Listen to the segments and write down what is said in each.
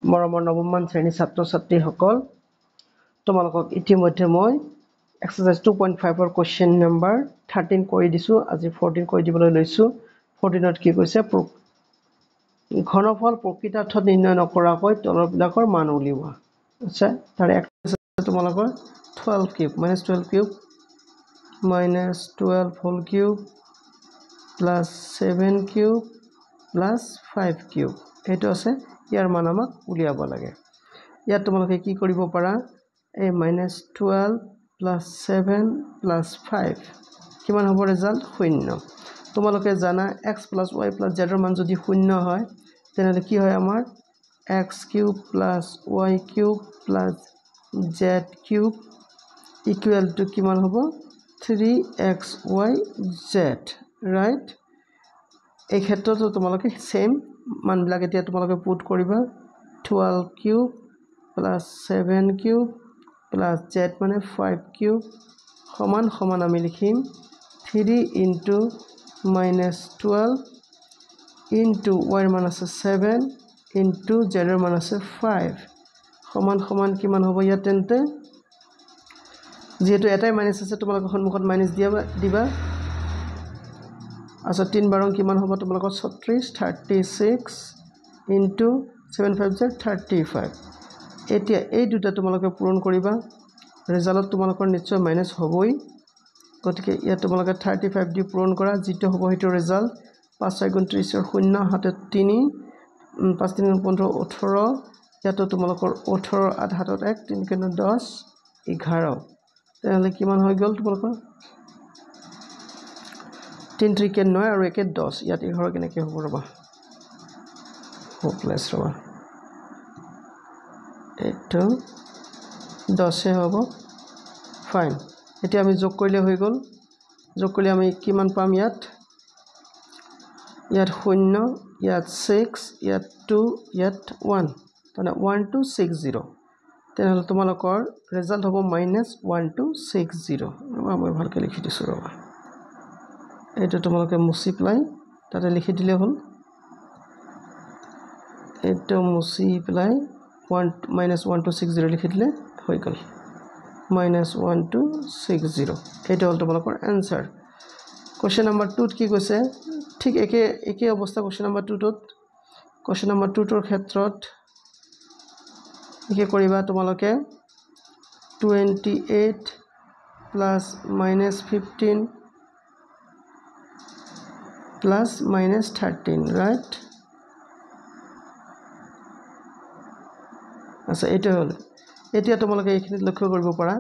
মৰমৰ নৱমমান শ্ৰেণীৰ ছাত্ৰ ছাত্ৰীসকল তোমালোকক ইতিমধ্যে মই এক্সাৰচাইজ 2.5 ৰ কোৱেশ্চন নম্বৰ 13 কৰি দিছো আজি 14 কৰি দিবলৈ লৈছো 14ত কি কৈছে ঘনফল প্ৰকৃতাৰ্থত নিৰ্ণয় নকৰাকৈ তলৰবিলাকৰ মান উলিওৱা আচ্ছা তাৰ এক্সাৰচাইজ তোমালোকৰ 12 cube -12 cube -12 whole cube +7 cube +5 cube এইটো আছে ইয়াৰ মান আমাক উলিয়াব লাগে ইয়াত তোমালোকে কি কৰিব পাৰা এই -12 +7 +5 কিমান হ'ব ৰিজাল্ট 0 তোমালোকে জানা x + y + z ৰ মান যদি 0 হয় তেনহলে কি হয় আমাৰ x³ + y³ + z³ = কিমান হ'ব 3xyz ৰাইট এই ক্ষেত্ৰতো তোমালোকে সেম মানবিলাক এতিয়া তোমালোকে পুট কৰিবা 12 কিউব +7 কিউব + z মানে 5 কিউব সমান সমান আমি লিখিম 3 * -12 y ৰ মান আছে 7 * z ৰ মান আছে 5 সমান সমান কিমান হ'ব ইয়াত তেন্তে যেহেতু এটাই মাইনাস আছে তোমালোকে সন্মুখত মাইনাস দিবা আচ্ছা 3 বাৰং কিমান হ'ব তোমালোকৰ 36 36 * 7 5 35 এতিয়া এই দুটা তোমালোকে পূৰণ কৰিবা ৰিজাল্টত তোমালোকৰ নিশ্চয় মাইনাস হ'বই গতিকে ইয়াত তোমালোকে 35 দি পূৰণ কৰা যেটো হ'ব হেটো ৰিজাল্ট 5 6 * 30 ৰ 0 হাতে 3 5 3 15 18 ইয়াতো তোমালোকৰ 18 8 হাতত 1 3 10 11 তেনহলে কিমান হৈ গ'ল তোমালোকৰ 3 3 কে 9 আৰু 1 10 ইয়াত 11 কেনেকৈ হ'ব ৰবা হোপলেছ ৰবা এইটো 10 হ'ব ফাইন এতিয়া আমি যোগ কৰিলে হৈ গ'ল যোগ কৰিলে আমি কিমান পাম ইয়াত 0 ইয়াত 6 ইয়াত 2 ইয়াত 1 মানে 1260 তেনহলে তোমালোকৰ ৰিজাল্ট হ'ব -1260 মই ভালকৈ লিখি দিছো ৰবা এইটো তোমালোকে মুছিপ্লাই তাতে লিখি দিলে হ'ল এইটো মুছিপ্লাই -1260 লিখি দিলে হৈ গ'ল -1260 এইটো হ'ল তোমালোকৰ আনসাৰ কোৱেশ্চন নম্বৰ 2 ত কি কৈছে ঠিক একে অৱস্থা কোৱেশ্চন নম্বৰ 2 ত কোৱেশ্চন নম্বৰ 2 ৰ ক্ষেত্ৰত কি কৰিবা তোমালোকে 28 + -15 + -13 right আচ্ছা এটা হল এতিয়া তোমালোকে এইখিনি লক্ষ্য কৰিব পাৰা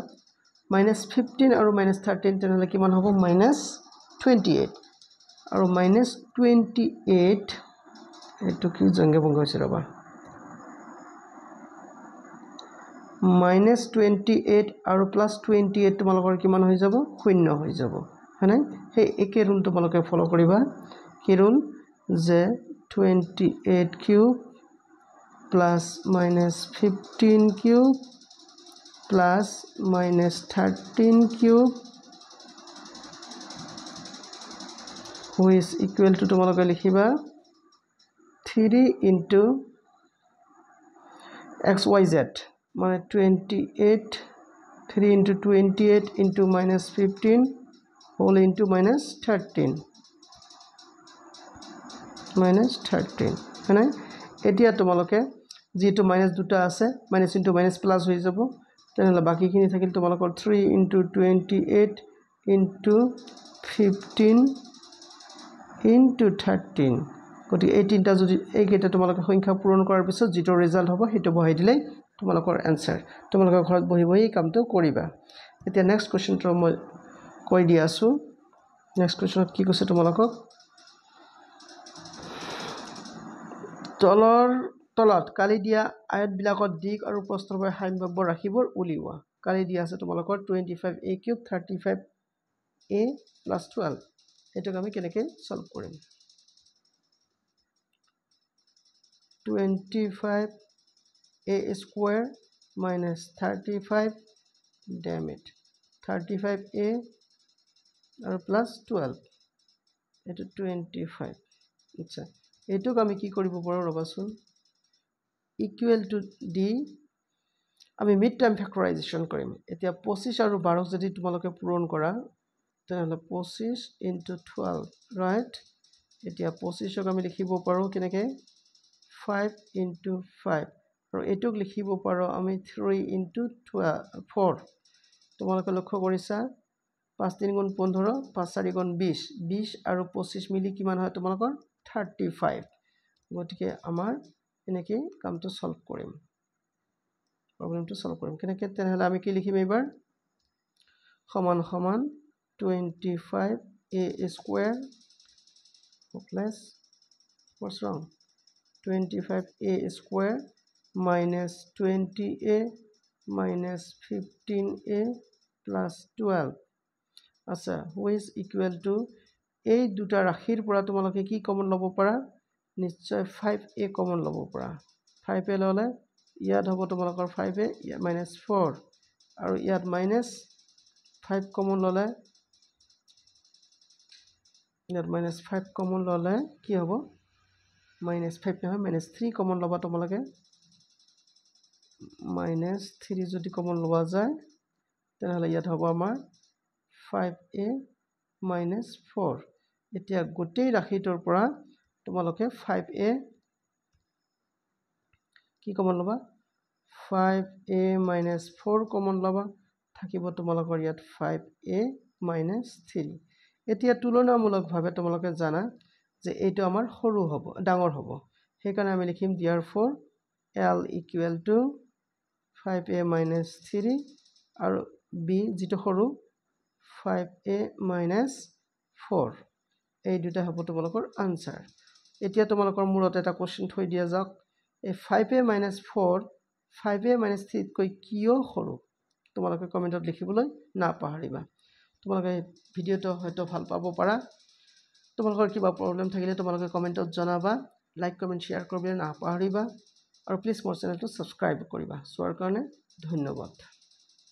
-15 আৰু -13 তেনহলে কিমান হ'ব -28 আৰু -28 এটো কি জংগে বংগ হৈছে ৰবা -28 আৰু +28 তোমালোকৰ কিমান হৈ যাব 0 হৈ যাব হয়নে হে একে ৰুল তোমালোকে ফলো কৰিবা কি ৰুল যে 28 cube +-15 cube +-13 cube which equal to তোমালোকে লিখিবা 3 * xyz মানে 28 3 * 28 * -15 whole into -13 মানে এতিয়া তোমালোকে যেটো মাইনাস দুটা আছে মাইনাস ইনটু মাইনাস প্লাস হৈ যাব তেনহলে বাকিখিনি থাকিল তোমালোকৰ 3 * 28 * 15 * 13 গতি এই তিনটা যদি এইকেইটা তোমালোকে সংখ্যা পূৰণ কৰাৰ পিছত যেটো ৰিজাল্ট হ'ব হেটো বহাই দিলে তোমালোকৰ আনসাৰ তোমালোকৰ ঘৰত বহি বহি কামটো কৰিবা এতিয়া নেক্সট কোৱেশ্চনটো মই কৈ দি আছো নেক্সট কোৱেশ্চনত কি কৈছে তোমালোকক তলত কালি দিয়া আয়ত বিলাকত দিক আৰু প্ৰস্থৰ সাম্যাব্য ৰাশিবোৰ উলিওৱা কালি দিয়া আছে তোমালোকৰ 25a³ 35a + 12 এটোক আমি কেনেকৈ সলভ কৰিম 25a² - 35 damn it 35a আৰু +12 এটো 25 আচ্ছা এটোক আমি কি কৰিব পাৰো ৰবাচোন ইকুৱেল টু দি আমি মিড টাৰ্ম ফেক্টৰাইজেশ্যন কৰিম এতিয়া 25 আৰু 12 যদি তোমালোকে পূৰণ কৰা তেনেহ'লে 25 ইনটু 12 ৰাইট এতিয়া 25ক আমি লিখিব পাৰোঁ কেনেকৈ 5 ইনটু 5 আৰু এইটোক লিখিব পাৰোঁ আমি 3 ইনটু 4 তোমালোকে লক্ষ্য কৰিছা 5 3 গুণ 15 5 4 গুণ 20 20 আৰু 25 মিলি কিমান হয় তোমালোকৰ 35 গতিকে আমাৰ এনেকৈ কামটো সলভ কৰিম প্ৰবলেমটো সলভ কৰিম কেনেকৈ তেনেহ'লে আমি কি লিখিম এইবাৰ সমান সমান 25a square plus what's wrong 25a square minus 20a minus 15a plus 12 আচ্ছা which equal to এই দুটা ৰাশিৰ পৰা তোমালোকে কি কমন ল'ব পাৰা নিশ্চয় 5a কমন ল'ব পাৰা 5a ল'লে ইয়াত হ'ব তোমালোকৰ 5a minus 4 আৰু ইয়াত minus 5 কমন ল'লে ইয়াত minus 5 কমন ল'লে কি হ'ব minus 5 নহয় minus 3 কমন ল'বা তোমালোকে minus 3 যদি কমন লোৱা যায় তেনেহ'লে ইয়াত হ'ব আমাৰ 5a minus 4 এতিয়া গোটেই ৰাশিটোৰ পৰা তোমালোকে 5a কি কমন ল'বা 5a minus 4 কমন ল'বা থাকিব তোমালোকৰ ইয়াত 5a minus 3 এতিয়া তুলনামূলকভাৱে তোমালোকে জানা যে এইটো আমাৰ সৰু হ'ব ডাঙৰ হ'ব সেইকাৰণে আমি লিখিম therefore l equal to 5a minus 3 আৰু b যেটো সৰু 5a minus 4 এই দুটা হ'ব তোমালোকৰ আনসাৰ এতিয়া তোমালোকৰ মূৰত এটা কোৱেশ্চন থৈ দিয়া যাওক এই 5a minus 4 5a minus 3 কৈ কিয় সৰু তোমালোকে কমেন্টত লিখিবলৈ নাপাহৰিবা তোমালোকে ভিডিওটো হয়তো ভাল পাব পাৰা তোমালোকৰ কিবা প্ৰবলেম থাকিলে তোমালোকে কমেন্টত জনাবা লাইক কমেন্ট শেয়াৰ কৰিবলৈ নাপাহৰিবা আৰু প্লিজ মোৰ চেনেলটো সাবস্ক্ৰাইব কৰিবা সোৱাৰ কাৰণে ধন্যবাদ